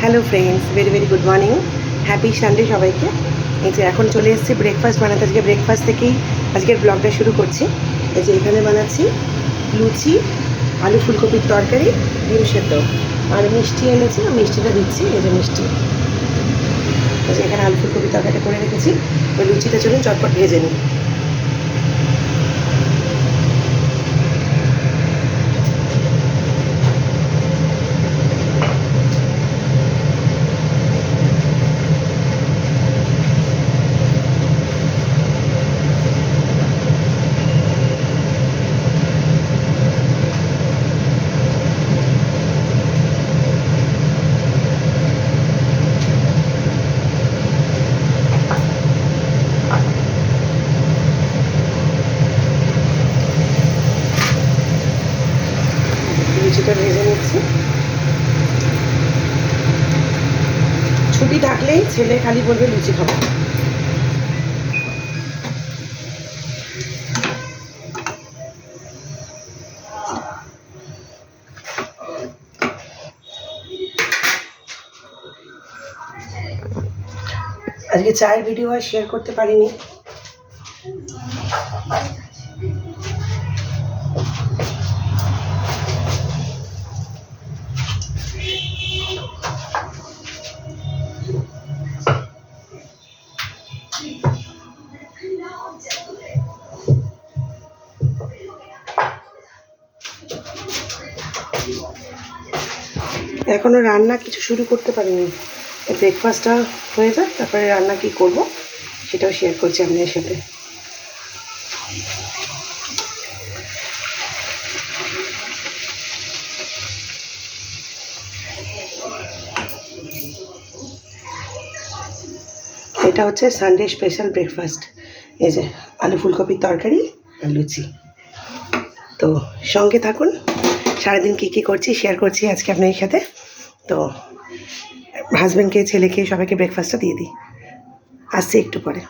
Hello friends, very very good morning, happy Sunday সবাইকে। এই যে এখন চলে এসেছি ব্রেকফাস্ট বানাতে। আজকে ব্রেকফাস্ট থেকেই আজকের ব্লগটা শুরু করছি। এই যে এখানে বানাচ্ছি লুচি, আলু ফুলকপির তরকারি, ডিম সেদ্ধ আর মিষ্টি এনেছি, মিষ্টিটা দিচ্ছি। এই যে মিষ্টি, এই যে এখানে আলু ফুলকপির তরকারিটা করে রেখেছি। ওই লুচিটা চলুন চটপট ভেজে নিই। লুচিটা ভেজে নিচ্ছি। ছুটি থাকলেই ছেলে খালি বলবে লুচি খাবো। আজকে চায়ের ভিডিও আর শেয়ার করতে পারিনি। এখনো রান্না কিছু শুরু করতে পারিনি। ব্রেকফাস্টটা হয়ে যাক, তারপরে রান্না কি করব সেটাও শেয়ার করছি আপনাদের সাথে। এটা হচ্ছে সানডে স্পেশাল ব্রেকফাস্ট। এই যে আলু ফুলকপির তরকারি আর লুচি। তো সঙ্গে থাকুন, সারাদিন কী কী করছি শেয়ার করছি আজকে আপনাদের সাথে। তো হাজব্যান্ডকে, ছেলেকে, সবাইকে ব্রেকফাস্টটা দিয়ে দিই, আসছি একটু পরে।